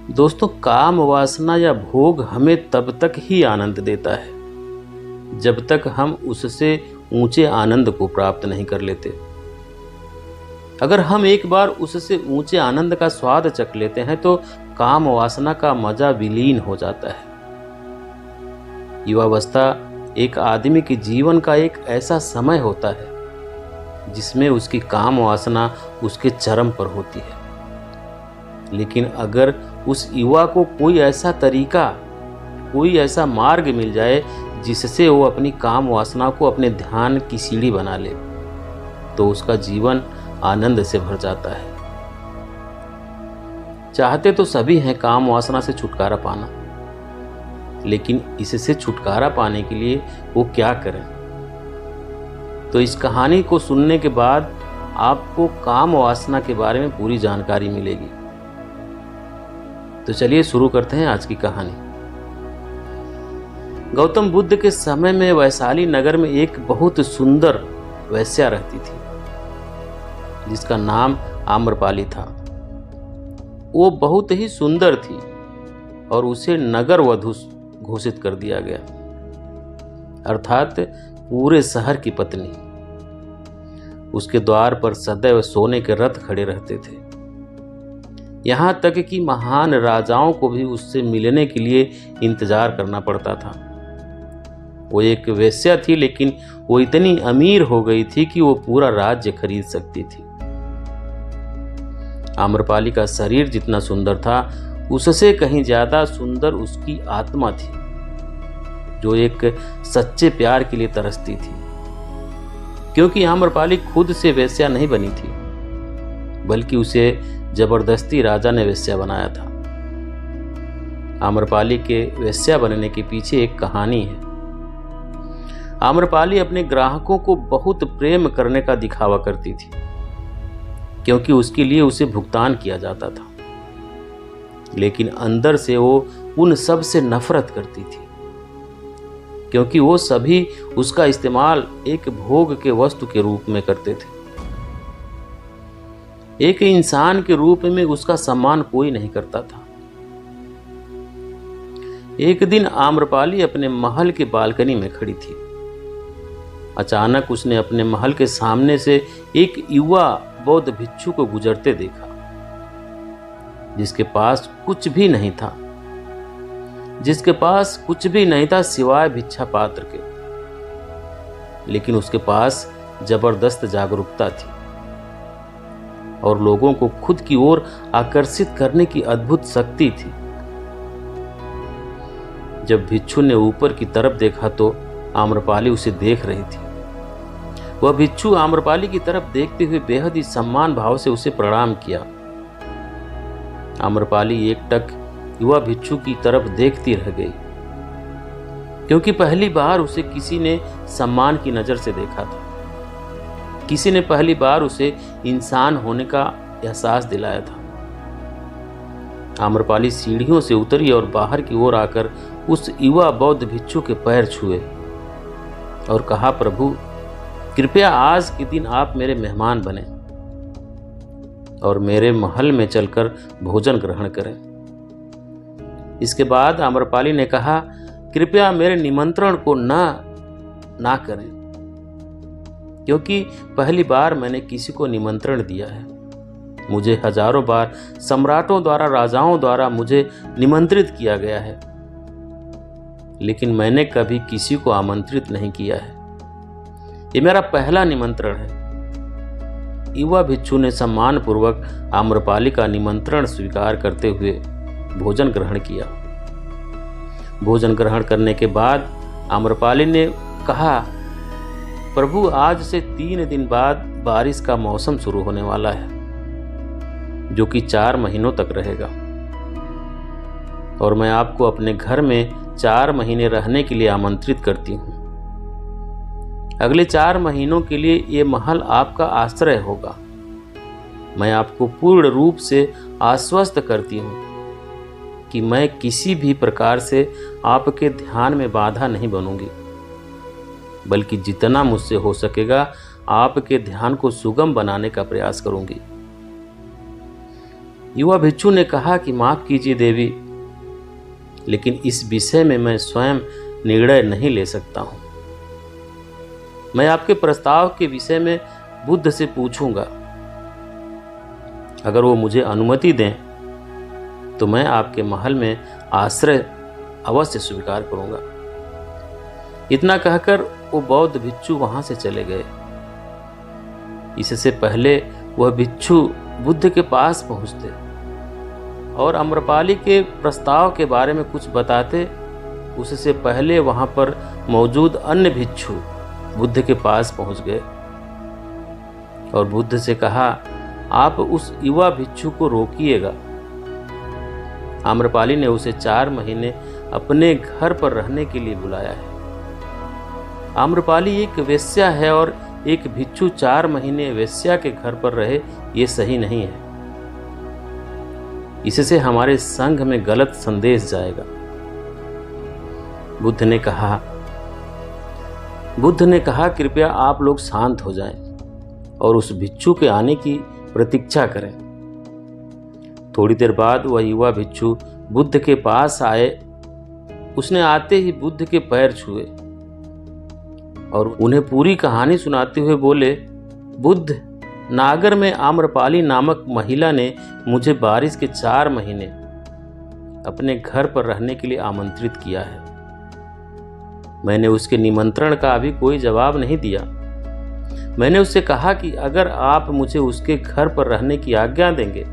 दोस्तों, काम वासना या भोग हमें तब तक ही आनंद देता है जब तक हम उससे ऊंचे आनंद को प्राप्त नहीं कर लेते। अगर हम एक बार उससे ऊंचे आनंद का स्वाद चख लेते हैं तो काम वासना का मजा विलीन हो जाता है। युवावस्था एक आदमी के जीवन का एक ऐसा समय होता है जिसमें उसकी काम वासना उसके चरम पर होती है। लेकिन अगर उस युवा को कोई ऐसा तरीका, कोई ऐसा मार्ग मिल जाए जिससे वो अपनी काम वासना को अपने ध्यान की सीढ़ी बना ले, तो उसका जीवन आनंद से भर जाता है। चाहते तो सभी हैं काम वासना से छुटकारा पाना, लेकिन इससे छुटकारा पाने के लिए वो क्या करें? तो इस कहानी को सुनने के बाद आपको काम वासना के बारे में पूरी जानकारी मिलेगी। तो चलिए शुरू करते हैं आज की कहानी। गौतम बुद्ध के समय में वैशाली नगर में एक बहुत सुंदर वेश्या रहती थी जिसका नाम आम्रपाली था। वो बहुत ही सुंदर थी और उसे नगर वधू घोषित कर दिया गया, अर्थात पूरे शहर की पत्नी। उसके द्वार पर सदैव सोने के रथ खड़े रहते थे, यहाँ तक कि महान राजाओं को भी उससे मिलने के लिए इंतजार करना पड़ता था। वो एक वेश्या थी, लेकिन वो इतनी अमीर हो गई थी कि वो पूरा राज्य खरीद सकती थी। आम्रपाली का शरीर जितना सुंदर था, उससे कहीं ज्यादा सुंदर उसकी आत्मा थी, जो एक सच्चे प्यार के लिए तरसती थी। क्योंकि आम्रपाली खुद से वेश्या नहीं बनी थी, बल्कि उसे जबरदस्ती राजा ने वेश्या बनाया था। आम्रपाली के वेश्या बनने के पीछे एक कहानी है। आम्रपाली अपने ग्राहकों को बहुत प्रेम करने का दिखावा करती थी, क्योंकि उसके लिए उसे भुगतान किया जाता था। लेकिन अंदर से वो उन सब से नफरत करती थी, क्योंकि वो सभी उसका इस्तेमाल एक भोग के वस्तु के रूप में करते थे। एक इंसान के रूप में उसका सम्मान कोई नहीं करता था। एक दिन आम्रपाली अपने महल के बालकनी में खड़ी थी। अचानक उसने अपने महल के सामने से एक युवा बौद्ध भिक्षु को गुजरते देखा, जिसके पास कुछ भी नहीं था, सिवाय भिक्षा पात्र के। लेकिन उसके पास जबरदस्त जागरूकता थी और लोगों को खुद की ओर आकर्षित करने की अद्भुत शक्ति थी। जब भिक्षु ने ऊपर की तरफ देखा तो आम्रपाली उसे देख रही थी। वह भिक्षु आम्रपाली की तरफ देखते हुए बेहद ही सम्मान भाव से उसे प्रणाम किया। आम्रपाली एकटक युवा भिक्षु की तरफ देखती रह गई, क्योंकि पहली बार उसे किसी ने सम्मान की नजर से देखा था। किसी ने पहली बार उसे इंसान होने का एहसास दिलाया था। आम्रपाली सीढ़ियों से उतरी और बाहर की ओर आकर उस युवा बौद्ध भिक्षु के पैर छुए और कहा, प्रभु, कृपया आज के दिन आप मेरे मेहमान बने और मेरे महल में चलकर भोजन ग्रहण करें। इसके बाद आम्रपाली ने कहा, कृपया मेरे निमंत्रण को ना करें, क्योंकि पहली बार मैंने किसी को निमंत्रण दिया है। मुझे हजारों बार सम्राटों द्वारा, राजाओं द्वारा मुझे निमंत्रित किया गया है, लेकिन मैंने कभी किसी को आमंत्रित नहीं किया है। ये मेरा पहला निमंत्रण है। युवा भिक्षु ने सम्मान पूर्वक आम्रपाली का निमंत्रण स्वीकार करते हुए भोजन ग्रहण किया। भोजन ग्रहण करने के बाद आम्रपाली ने कहा, प्रभु, आज से 3 दिन बाद बारिश का मौसम शुरू होने वाला है, जो कि 4 महीनों तक रहेगा, और मैं आपको अपने घर में 4 महीने रहने के लिए आमंत्रित करती हूँ। अगले 4 महीनों के लिए ये महल आपका आश्रय होगा। मैं आपको पूर्ण रूप से आश्वस्त करती हूँ कि मैं किसी भी प्रकार से आपके ध्यान में बाधा नहीं बनूंगी, बल्कि जितना मुझसे हो सकेगा आपके ध्यान को सुगम बनाने का प्रयास करूंगी। युवा भिक्षु ने कहा कि माफ कीजिए देवी, लेकिन इस विषय में मैं स्वयं निर्णय नहीं ले सकता हूं। मैं आपके प्रस्ताव के विषय में बुद्ध से पूछूंगा। अगर वो मुझे अनुमति दें तो मैं आपके महल में आश्रय अवश्य स्वीकार करूंगा। इतना कहकर वो बौद्ध भिक्षु वहां से चले गए। इससे पहले वह भिक्षु बुद्ध के पास पहुंचते और आम्रपाली के प्रस्ताव के बारे में कुछ बताते, उससे पहले वहां पर मौजूद अन्य भिक्षु बुद्ध के पास पहुंच गए और बुद्ध से कहा, आप उस युवा भिक्षु को रोकिएगा। आम्रपाली ने उसे 4 महीने अपने घर पर रहने के लिए बुलाया है। आम्रपाली एक वेश्या है और एक भिक्षु 4 महीने वेश्या के घर पर रहे, ये सही नहीं है। इससे हमारे संघ में गलत संदेश जाएगा। बुद्ध ने कहा कृपया आप लोग शांत हो जाएं और उस भिक्षु के आने की प्रतीक्षा करें। थोड़ी देर बाद वह युवा भिक्षु बुद्ध के पास आए। उसने आते ही बुद्ध के पैर छुए और उन्हें पूरी कहानी सुनाते हुए बोले, बुद्ध, नागर में आम्रपाली नामक महिला ने मुझे बारिश के 4 महीने अपने घर पर रहने के लिए आमंत्रित किया है। मैंने उसके निमंत्रण का अभी कोई जवाब नहीं दिया। मैंने उससे कहा कि अगर आप मुझे उसके घर पर रहने की आज्ञा देंगे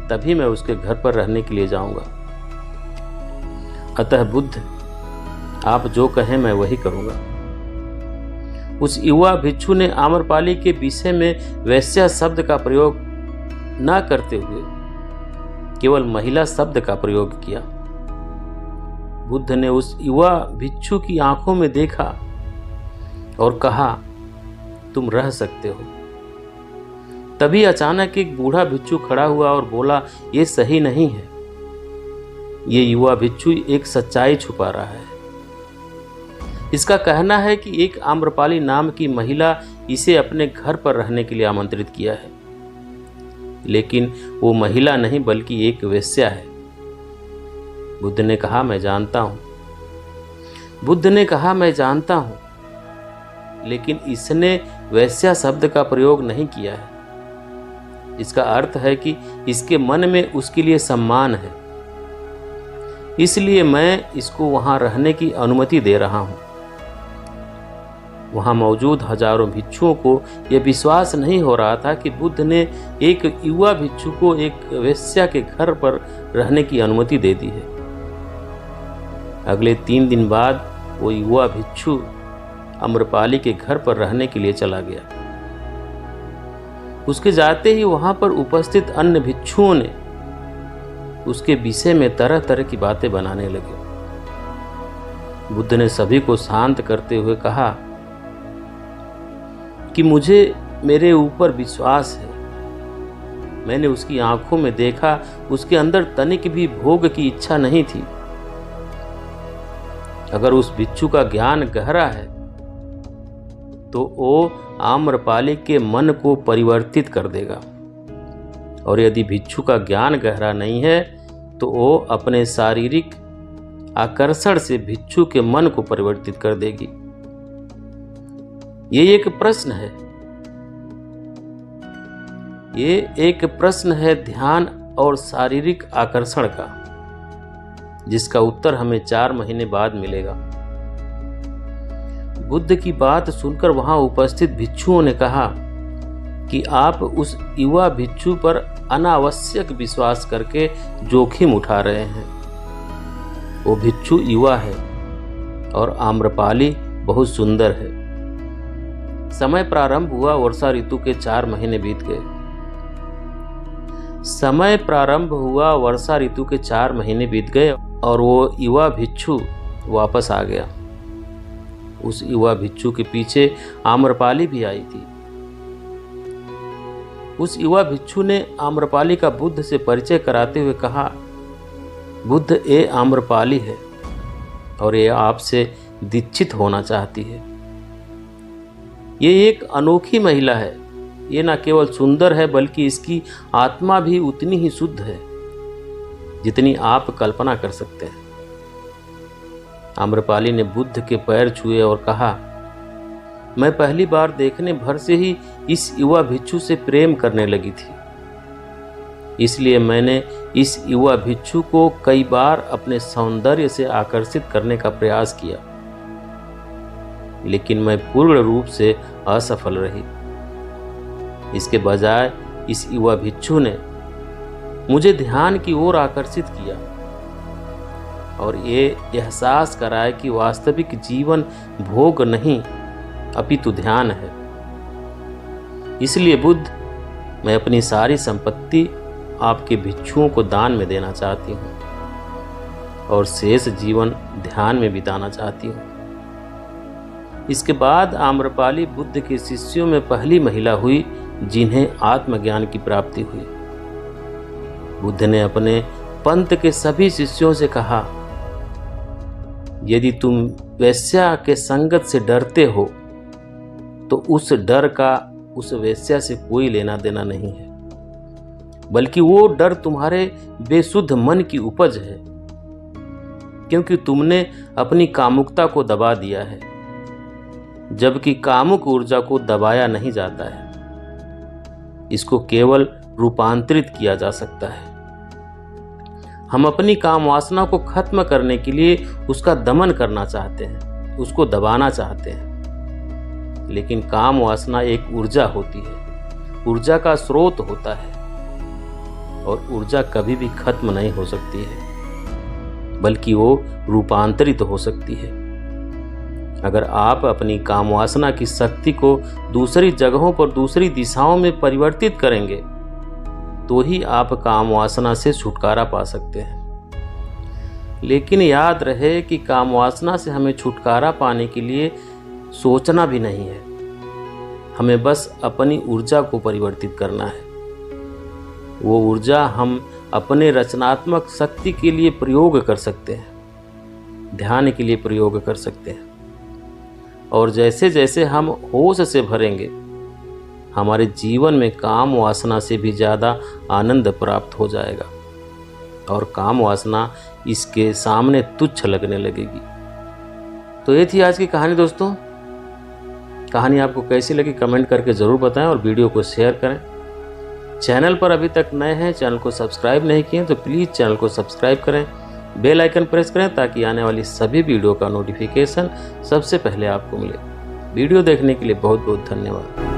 तभी मैं उसके घर पर रहने के लिए जाऊंगा। अतः बुद्ध, आप जो कहें मैं वही करूंगा। उस युवा भिक्षु ने आम्रपाली के विषय में वैश्या शब्द का प्रयोग न करते हुए केवल महिला शब्द का प्रयोग किया। बुद्ध ने उस युवा भिक्षु की आंखों में देखा और कहा, तुम रह सकते हो। तभी अचानक एक बूढ़ा भिक्षु खड़ा हुआ और बोला, ये सही नहीं है। ये युवा भिक्षु एक सच्चाई छुपा रहा है। इसका कहना है कि एक आम्रपाली नाम की महिला इसे अपने घर पर रहने के लिए आमंत्रित किया है, लेकिन वो महिला नहीं बल्कि एक वेश्या है। बुद्ध ने कहा, मैं जानता हूं, लेकिन इसने वेश्या शब्द का प्रयोग नहीं किया है। इसका अर्थ है कि इसके मन में उसके लिए सम्मान है, इसलिए मैं इसको वहां रहने की अनुमति दे रहा हूं। वहां मौजूद हजारों भिक्षुओं को यह विश्वास नहीं हो रहा था कि बुद्ध ने एक युवा भिक्षु को एक वेश्या के घर पर रहने की अनुमति दे दी है। अगले 3 दिन बाद वो युवा भिक्षु आम्रपाली के घर पर रहने के लिए चला गया। उसके जाते ही वहां पर उपस्थित अन्य भिक्षुओं ने उसके विषय में तरह तरह की बातें बनाने लगे। बुद्ध ने सभी को शांत करते हुए कहा कि मुझे मेरे ऊपर विश्वास है। मैंने उसकी आंखों में देखा, उसके अंदर तनिक भी भोग की इच्छा नहीं थी। अगर उस भिक्षु का ज्ञान गहरा है तो वो आम्रपाली के मन को परिवर्तित कर देगा, और यदि भिक्षु का ज्ञान गहरा नहीं है तो वो अपने शारीरिक आकर्षण से भिक्षु के मन को परिवर्तित कर देगी। ये एक प्रश्न है ध्यान और शारीरिक आकर्षण का, जिसका उत्तर हमें 4 महीने बाद मिलेगा। बुद्ध की बात सुनकर वहां उपस्थित भिक्षुओं ने कहा कि आप उस युवा भिक्षु पर अनावश्यक विश्वास करके जोखिम उठा रहे हैं। वो भिक्षु युवा है और आम्रपाली बहुत सुंदर है। समय प्रारंभ हुआ, वर्षा ऋतु के 4 महीने बीत गए और वो युवा भिक्षु वापस आ गया। उस युवा भिक्षु के पीछे आम्रपाली भी आई थी। उस युवा भिक्षु ने आम्रपाली का बुद्ध से परिचय कराते हुए कहा, बुद्ध, ये आम्रपाली है और ये आपसे दीक्षित होना चाहती है। ये एक अनोखी महिला है ये न केवल सुंदर है बल्कि इसकी आत्मा भी उतनी ही शुद्ध है जितनी आप कल्पना कर सकते हैं। आम्रपाली ने बुद्ध के पैर छुए और कहा, मैं पहली बार देखने भर से ही इस युवा भिक्षु से प्रेम करने लगी थी, इसलिए मैंने इस युवा भिक्षु को कई बार अपने सौंदर्य से आकर्षित करने का प्रयास किया, लेकिन मैं पूर्ण रूप से असफल रही। इसके बजाय इस युवा भिक्षु ने मुझे ध्यान की ओर आकर्षित किया और ये एहसास कराया कि वास्तविक जीवन भोग नहीं अपितु ध्यान है। इसलिए बुद्ध, मैं अपनी सारी संपत्ति आपके भिक्षुओं को दान में देना चाहती हूँ और शेष जीवन ध्यान में बिताना चाहती हूँ। इसके बाद आम्रपाली बुद्ध के शिष्यों में पहली महिला हुई जिन्हें आत्मज्ञान की प्राप्ति हुई। बुद्ध ने अपने पंथ के सभी शिष्यों से कहा, यदि तुम वेश्या के संगत से डरते हो तो उस डर का उस वेश्या से कोई लेना देना नहीं है, बल्कि वो डर तुम्हारे बेशुद्ध मन की उपज है, क्योंकि तुमने अपनी कामुकता को दबा दिया है, जबकि कामुक ऊर्जा को दबाया नहीं जाता है। इसको केवल रूपांतरित किया जा सकता है। हम अपनी काम वासना को खत्म करने के लिए उसका दमन करना चाहते हैं, उसको दबाना चाहते हैं, लेकिन काम वासना एक ऊर्जा होती है, ऊर्जा का स्रोत होता है और ऊर्जा कभी भी खत्म नहीं हो सकती है, बल्कि वो रूपांतरित हो सकती है। अगर आप अपनी काम वासना की शक्ति को दूसरी जगहों पर दूसरी दिशाओं में परिवर्तित करेंगे तो ही आप काम वासना से छुटकारा पा सकते हैं। लेकिन याद रहे कि काम वासना से हमें छुटकारा पाने के लिए सोचना भी नहीं है, हमें बस अपनी ऊर्जा को परिवर्तित करना है। वो ऊर्जा हम अपने रचनात्मक शक्ति के लिए प्रयोग कर सकते हैं, ध्यान के लिए प्रयोग कर सकते हैं, और जैसे जैसे हम होश से भरेंगे हमारे जीवन में काम वासना से भी ज़्यादा आनंद प्राप्त हो जाएगा और काम वासना इसके सामने तुच्छ लगने लगेगी। तो ये थी आज की कहानी दोस्तों। कहानी आपको कैसी लगी कमेंट करके ज़रूर बताएं और वीडियो को शेयर करें। चैनल पर अभी तक नए हैं, चैनल को सब्सक्राइब नहीं किए तो प्लीज़ चैनल को सब्सक्राइब करें, बेल आइकन प्रेस करें ताकि आने वाली सभी वीडियो का नोटिफिकेशन सबसे पहले आपको मिले। वीडियो देखने के लिए बहुत बहुत धन्यवाद।